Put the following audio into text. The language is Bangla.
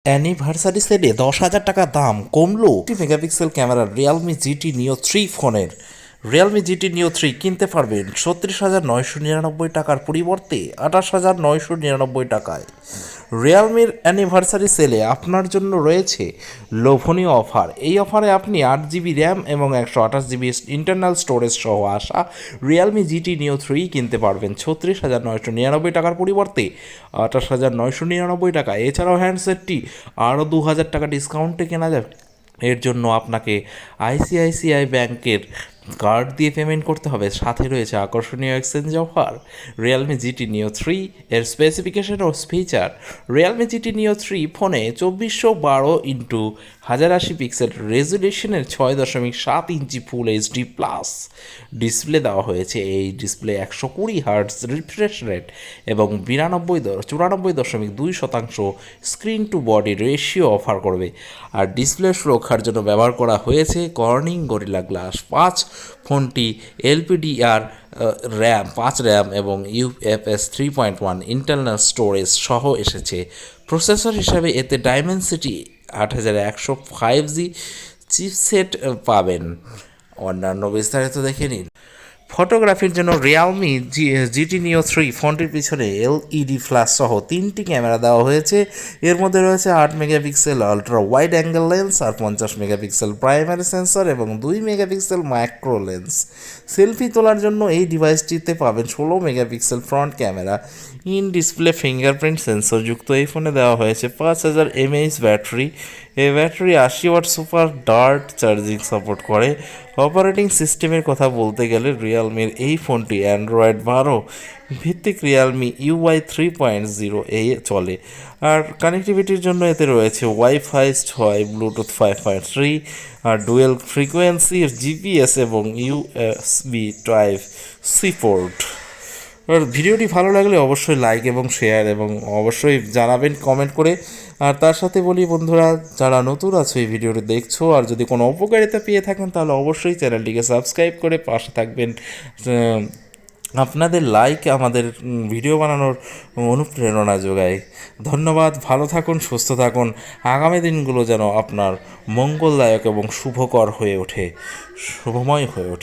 অ্যানিভার্সারি সেলে 10,000 টাকা দাম কমলো 50 মেগাপিক্সেল ক্যামেরার রিয়েলমি জিটি নিও 3 ফোনের। রিয়েলমি জিটি নিও 3 কিনতে পারবেন 36,999 টাকার পরিবর্তে 28,999 টাকায়। রিয়েলমির অ্যানিভার্সারি সেলে আপনার জন্য রয়েছে লোভনীয় অফার। এই অফারে আপনি 8 জিবি র্যাম এবং 128 জিবি ইন্টারনাল স্টোরেজ সহ আসা রিয়েলমি জিটি নিও 3 কিনতে পারবেন 36,999 টাকার পরিবর্তে 28,999 টাকা। এছাড়াও হ্যান্ডসেটটি আরও 2,000 টাকা ডিসকাউন্টে কেনা যাবে। এর জন্য আপনাকে আইসিআইসিআই ব্যাংকের কার্ড দিয়ে পেমেন্ট করতে হবে। সাথে রয়েছে আকর্ষণীয় এক্সচেঞ্জ অফার। রিয়েলমি জিটি নিও 3 এর স্পেসিফিকেশন ও ফিচার। রিয়েলমি জিটি নিও 3 ফোনে 2412x1080 পিক্সেল রেজুলেশনের 6.7 ইঞ্চি ফুল এইচডি প্লাস ডিসপ্লে দেওয়া হয়েছে। এই ডিসপ্লে 120 হার্টজ রিফ্রেশ রেট এবং 94.2% screen to body ratio offer করবে। আর ডিসপ্লে সুরক্ষার জন্য ব্যবহার করা হয়েছে কর্নিং গরিলা গ্লাস 5। ফোনটি এলপিডিআর র্যাম 5 র্যাম এবং ইউএফএস 3.1 ইন্টারনাল স্টোরেজ সহ এসেছে। প্রসেসর হিসাবে এতে ডাইমেনসিটি 8105G চিপসেট পাবেন। অন্যান্য বিস্তারিত দেখে নিন। ফটোগ্রাফির জন্য রিয়েলমি জিটি নিও 3 ফোনটির পিছনে এলইডি ফ্ল্যাশ সহ 3টি ক্যামেরা দেওয়া হয়েছে। এর মধ্যে রয়েছে 8 megapixel ultra wide angle lens আর 50 মেগাপিক্সেল প্রাইমারি সেন্সর এবং 2 মেগাপিক্সেল মাইক্রো লেন্স। সেলফি তোলার জন্য এই ডিভাইসটিতে পাবেন 16 megapixel front camera. In display fingerprint sensor যুক্ত এই ফোনে দেওয়া হয়েছে 5000 mAh ব্যাটারি। এই battery 80 watt super dart charging support করে। অপারেটিং সিস্টেমের কথা বলতে গেলে রিয়েলমির এই ফোনটি অ্যান্ড্রয়েড 12 ভিত্তিক রিয়েলমি ইউআই 3.0 এ চলে। আর কানেক্টিভিটির জন্য এতে রয়েছে ওয়াইফাই 6, ব্লুটুথ 5.3 আর ডুয়েল ফ্রিকোয়েন্সির জিপিএস এবং ইউএসবি টাইপ সি পোর্ট। আর ভিডিওটি ভালো লাগলে অবশ্যই লাইক এবং শেয়ার এবং অবশ্যই জানাবেন কমেন্ট করে। আর তার সাথে বলি বন্ধুরা, যারা নতুন আছো এই ভিডিওটি দেখছো আর যদি কোনো উপকারিতা পেয়ে থাকেন তাহলে অবশ্যই চ্যানেলটিকে সাবস্ক্রাইব করে পাশে থাকবেন। আপনাদের লাইক আমাদের ভিডিও বানানোর অনুপ্রেরণা যোগায়। ধন্যবাদ। ভালো থাকুন, সুস্থ থাকুন। আগামী দিনগুলো যেন আপনার মঙ্গলদায়ক এবং শুভকর হয়ে ওঠে, শুভময় হয়ে ওঠে।